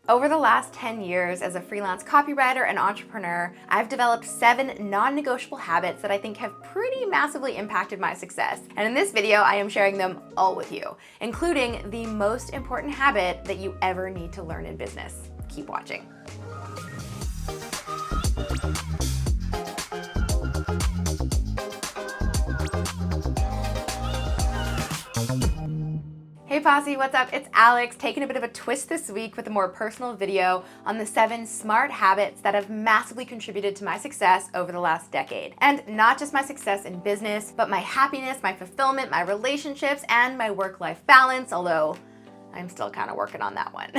Over the last 10 years as a freelance copywriter and entrepreneur, I've developed 7 non-negotiable habits that I think have pretty massively impacted my success. And in this video, I am sharing them all with you, including the most important habit that you ever need to learn in business. Keep watching. Hey Posse, what's up? It's Alex, taking a bit of a twist this week with a more personal video on the 7 smart habits that have massively contributed to my success over the last decade. And not just my success in business, but my happiness, my fulfillment, my relationships, and my work-life balance, although I'm still kind of working on that one.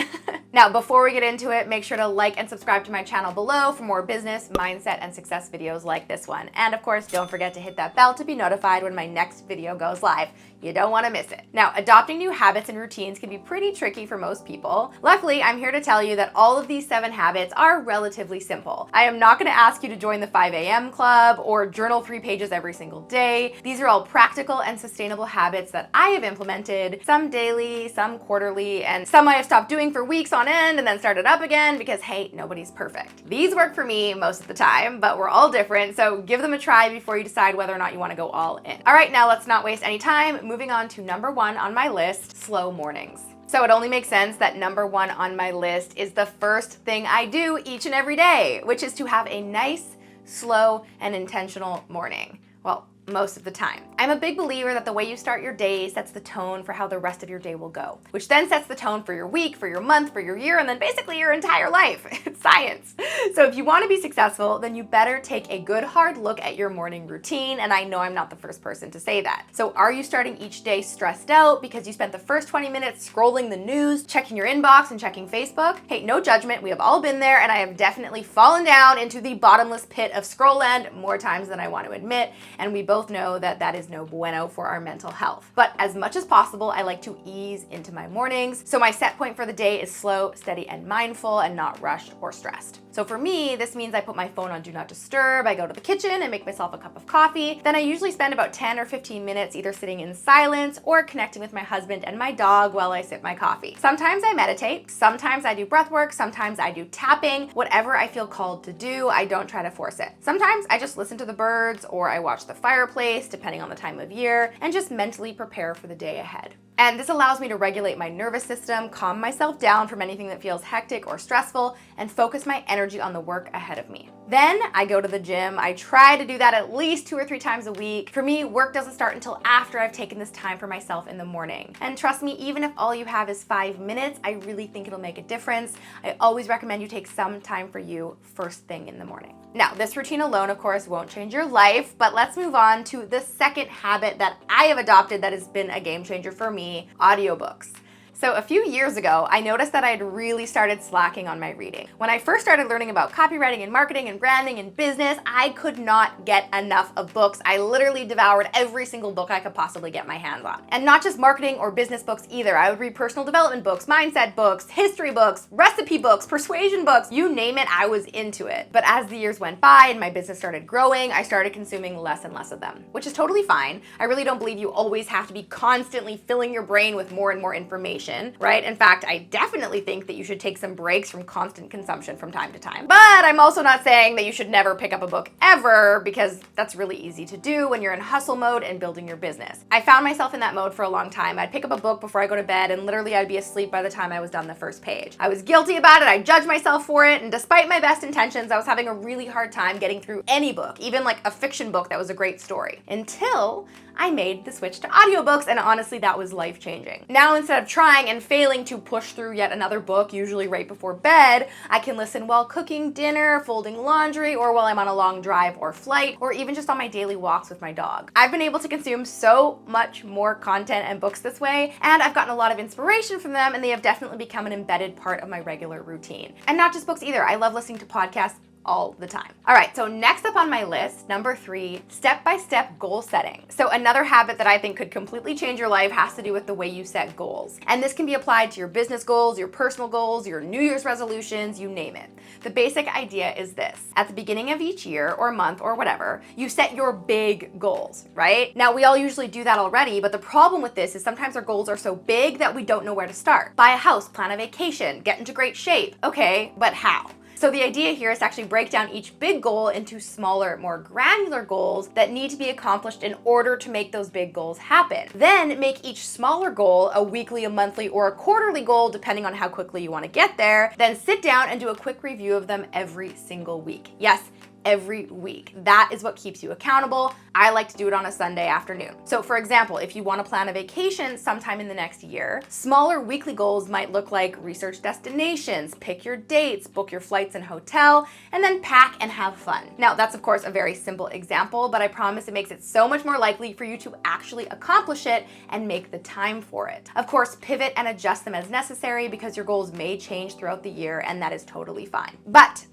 Now, before we get into it, make sure to like and subscribe to my channel below for more business, mindset, and success videos like this one. And of course, don't forget to hit that bell to be notified when my next video goes live. You don't want to miss it. Now, adopting new habits and routines can be pretty tricky for most people. Luckily, I'm here to tell you that all of these 7 habits are relatively simple. I am not going to ask you to join the 5 a.m. club or journal 3 pages every single day. These are all practical and sustainable habits that I have implemented, some daily, some quarterly, and some I have stopped doing for weeks on end and then started up again because, hey, nobody's perfect. These work for me most of the time, but we're all different, so give them a try before you decide whether or not you want to go all in. All right, now let's not waste any time. Moving on to number 1 on my list, slow mornings. So it only makes sense that number 1 on my list is the first thing I do each and every day, which is to have a nice, slow, and intentional morning. Well, most of the time. I'm a big believer that the way you start your day sets the tone for how the rest of your day will go, which then sets the tone for your week, for your month, for your year, and then basically your entire life. It's science. So if you want to be successful, then you better take a good hard look at your morning routine, and I know I'm not the first person to say that. So are you starting each day stressed out because you spent the first 20 minutes scrolling the news, checking your inbox, and checking Facebook? Hey, no judgment. We have all been there, and I have definitely fallen down into the bottomless pit of scroll land more times than I want to admit, and we both know that that is no bueno for our mental health. But as much as possible, I like to ease into my mornings. So my set point for the day is slow, steady, and mindful, and not rushed or stressed. So for me, this means I put my phone on Do Not Disturb, I go to the kitchen and make myself a cup of coffee. Then I usually spend about 10 or 15 minutes either sitting in silence or connecting with my husband and my dog while I sip my coffee. Sometimes I meditate, sometimes I do breath work, sometimes I do tapping. Whatever I feel called to do, I don't try to force it. Sometimes I just listen to the birds or I watch the fireplace, depending on the time of year, and just mentally prepare for the day ahead. And this allows me to regulate my nervous system, calm myself down from anything that feels hectic or stressful, and focus my energy on the work ahead of me. Then I go to the gym. I try to do that at least 2 or 3 times a week. For me, work doesn't start until after I've taken this time for myself in the morning. And trust me, even if all you have is 5 minutes, I really think it'll make a difference. I always recommend you take some time for you first thing in the morning. Now, this routine alone, of course, won't change your life, but let's move on to the second habit that I have adopted that has been a game changer for me, audiobooks. So a few years ago, I noticed that I had really started slacking on my reading. When I first started learning about copywriting and marketing and branding and business, I could not get enough of books. I literally devoured every single book I could possibly get my hands on. And not just marketing or business books either. I would read personal development books, mindset books, history books, recipe books, persuasion books, you name it, I was into it. But as the years went by and my business started growing, I started consuming less and less of them, which is totally fine. I really don't believe you always have to be constantly filling your brain with more and more information. Right? In fact, I definitely think that you should take some breaks from constant consumption from time to time. But I'm also not saying that you should never pick up a book ever, because that's really easy to do when you're in hustle mode and building your business. I found myself in that mode for a long time. I'd pick up a book before I go to bed and literally I'd be asleep by the time I was done the first page. I was guilty about it, I judged myself for it, and despite my best intentions, I was having a really hard time getting through any book, even like a fiction book that was a great story, until I made the switch to audiobooks, and honestly, that was life-changing. Now, instead of trying and failing to push through yet another book, usually right before bed, I can listen while cooking dinner, folding laundry, or while I'm on a long drive or flight, or even just on my daily walks with my dog. I've been able to consume so much more content and books this way, and I've gotten a lot of inspiration from them, and they have definitely become an embedded part of my regular routine. And not just books either. I love listening to podcasts all the time. All right, so next up on my list, number 3, step-by-step goal setting. So another habit that I think could completely change your life has to do with the way you set goals. And this can be applied to your business goals, your personal goals, your New Year's resolutions, you name it. The basic idea is this. At the beginning of each year or month or whatever, you set your big goals, right? Now, we all usually do that already, but the problem with this is sometimes our goals are so big that we don't know where to start. Buy a house, plan a vacation, get into great shape. Okay, but how? So the idea here is to actually break down each big goal into smaller, more granular goals that need to be accomplished in order to make those big goals happen. Then make each smaller goal a weekly, a monthly, or a quarterly goal, depending on how quickly you want to get there. Then sit down and do a quick review of them every single week. Yes, every week. That is what keeps you accountable. I like to do it on a Sunday afternoon. So for example, if you want to plan a vacation sometime in the next year, smaller weekly goals might look like research destinations, pick your dates, book your flights and hotel, and then pack and have fun. Now, that's of course a very simple example, but I promise it makes it so much more likely for you to actually accomplish it and make the time for it. Of course, pivot and adjust them as necessary because your goals may change throughout the year, and that is totally fine. But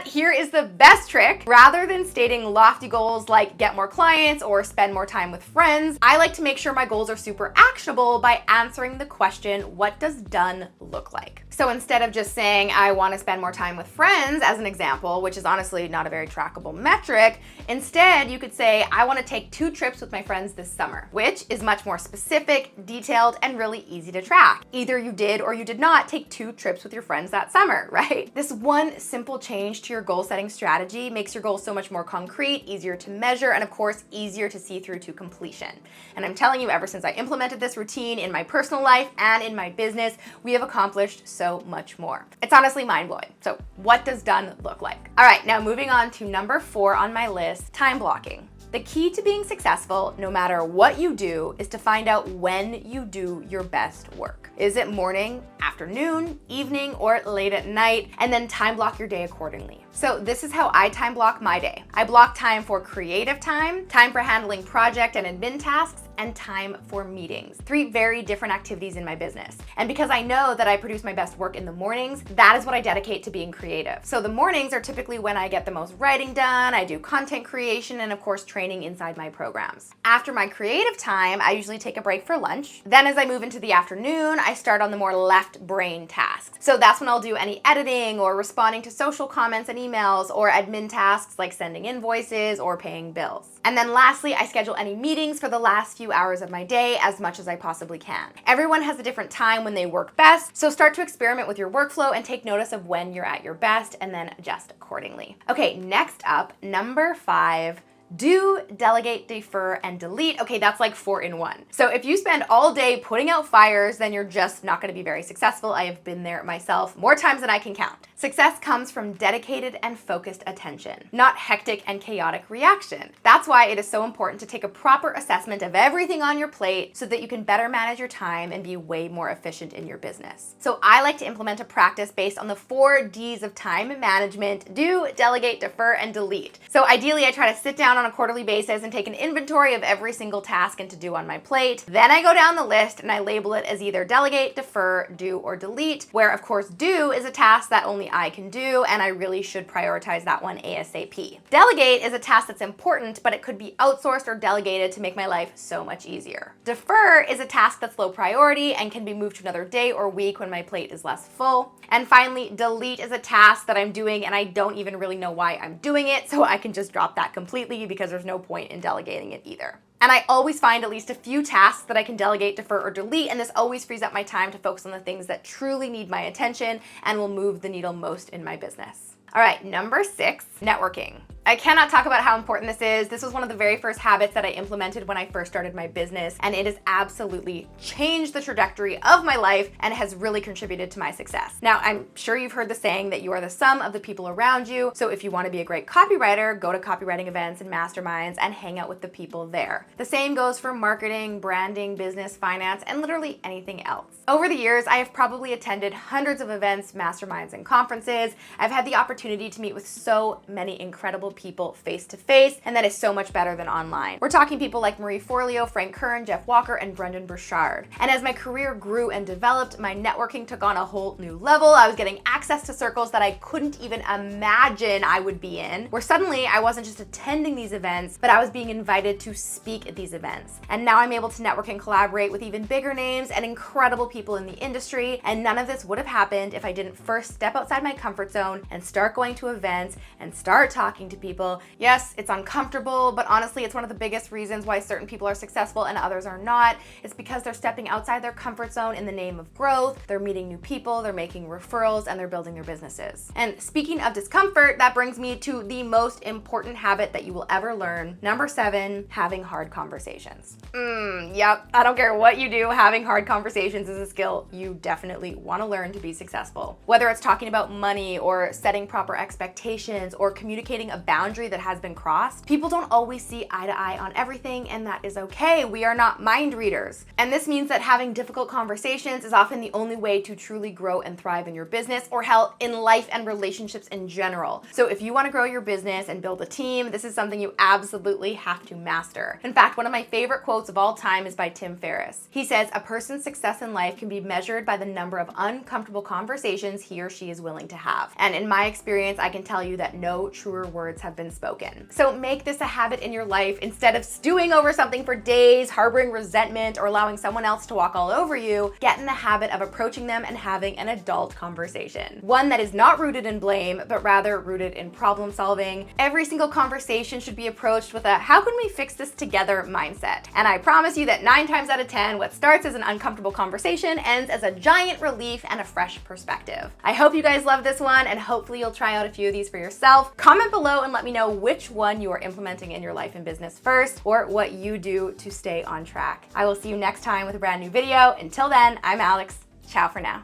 here is the best trick. Rather than stating lofty goals like get more clients or spend more time with friends, I like to make sure my goals are super actionable by answering the question, what does done look like? So instead of just saying I want to spend more time with friends as an example, which is honestly not a very trackable metric, instead you could say I want to take 2 trips with my friends this summer, which is much more specific, detailed, and really easy to track. Either you did or you did not take 2 trips with your friends that summer, right? This one simple change to your goal setting strategy makes your goals so much more concrete, easier to measure, and of course, easier to see through to completion. And I'm telling you, ever since I implemented this routine in my personal life and in my business, we have accomplished so much more. It's honestly mind-blowing. So what does done look like? All right, now moving on to number 4 on my list, time blocking. The key to being successful, no matter what you do, is to find out when you do your best work. Is it morning, afternoon, evening, or late at night? And then time block your day accordingly. So this is how I time block my day. I block time for creative time for handling project and admin tasks, and time for meetings. 3 very different activities in my business. And because I know that I produce my best work in the mornings, that is what I dedicate to being creative. So the mornings are typically when I get the most writing done, I do content creation, and of course training inside my programs. After my creative time, I usually take a break for lunch. Then as I move into the afternoon, I start on the more left brain tasks. So that's when I'll do any editing or responding to social comments and emails or admin tasks like sending invoices or paying bills. And then lastly, I schedule any meetings for the last few hours of my day as much as I possibly can. Everyone has a different time when they work best, so start to experiment with your workflow and take notice of when you're at your best and then adjust accordingly. Okay, next up, number 5. Do, delegate, defer, and delete. Okay, that's like 4 in 1. So if you spend all day putting out fires, then you're just not gonna be very successful. I have been there myself more times than I can count. Success comes from dedicated and focused attention, not hectic and chaotic reaction. That's why it is so important to take a proper assessment of everything on your plate so that you can better manage your time and be way more efficient in your business. So I like to implement a practice based on the 4 Ds of time management: do, delegate, defer, and delete. So ideally, I try to sit down on a quarterly basis and take an inventory of every single task and to do on my plate. Then I go down the list and I label it as either delegate, defer, do, or delete, where of course do is a task that only I can do, and I really should prioritize that one ASAP. Delegate is a task that's important, but it could be outsourced or delegated to make my life so much easier. Defer is a task that's low priority and can be moved to another day or week when my plate is less full. And finally, delete is a task that I'm doing and I don't even really know why I'm doing it, so I can just drop that completely because there's no point in delegating it either. And I always find at least a few tasks that I can delegate, defer, or delete, and this always frees up my time to focus on the things that truly need my attention and will move the needle most in my business. All right, number 6, networking. I cannot talk about how important this is. This was one of the very first habits that I implemented when I first started my business, and it has absolutely changed the trajectory of my life and has really contributed to my success. Now, I'm sure you've heard the saying that you are the sum of the people around you. So if you want to be a great copywriter, go to copywriting events and masterminds and hang out with the people there. The same goes for marketing, branding, business, finance, and literally anything else. Over the years, I have probably attended hundreds of events, masterminds, and conferences. I've had the opportunity to meet with so many incredible real people face to face, and that is so much better than online. We're talking people like Marie Forleo, Frank Kern, Jeff Walker, and Brendan Burchard. And as my career grew and developed, my networking took on a whole new level. I was getting access to circles that I couldn't even imagine I would be in, where suddenly I wasn't just attending these events, but I was being invited to speak at these events. And now I'm able to network and collaborate with even bigger names and incredible people in the industry, and none of this would have happened if I didn't first step outside my comfort zone and start going to events and start talking to people. Yes, it's uncomfortable, but honestly, it's one of the biggest reasons why certain people are successful and others are not. It's because they're stepping outside their comfort zone in the name of growth, they're meeting new people, they're making referrals, and they're building their businesses. And speaking of discomfort, that brings me to the most important habit that you will ever learn. Number 7, having hard conversations. Yep, I don't care what you do, having hard conversations is a skill you definitely want to learn to be successful. Whether it's talking about money or setting proper expectations or communicating a boundary that has been crossed, people don't always see eye to eye on everything, and that is okay. We are not mind readers. And this means that having difficult conversations is often the only way to truly grow and thrive in your business, or hell, in life and relationships in general. So if you want to grow your business and build a team, this is something you absolutely have to master. In fact, one of my favorite quotes of all time is by Tim Ferriss. He says, "A person's success in life can be measured by the number of uncomfortable conversations he or she is willing to have." And in my experience, I can tell you that no truer words have been spoken. So make this a habit in your life. Instead of stewing over something for days, harboring resentment, or allowing someone else to walk all over you, get in the habit of approaching them and having an adult conversation. One that is not rooted in blame, but rather rooted in problem solving. Every single conversation should be approached with a "how can we fix this together" mindset. And I promise you that 9 times out of 10, what starts as an uncomfortable conversation ends as a giant relief and a fresh perspective. I hope you guys love this one, and hopefully you'll try out a few of these for yourself. Comment below and let me know which one you are implementing in your life and business first, or what you do to stay on track. I will see you next time with a brand new video. Until then, I'm Alex. Ciao for now.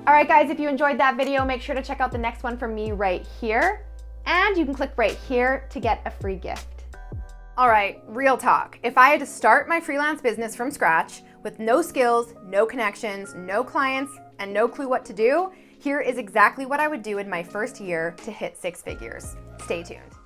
All right, guys, if you enjoyed that video, make sure to check out the next one from me right here. And you can click right here to get a free gift. All right, real talk. If I had to start my freelance business from scratch with no skills, no connections, no clients, and no clue what to do, here is exactly what I would do in my first year to hit 6 figures. Stay tuned.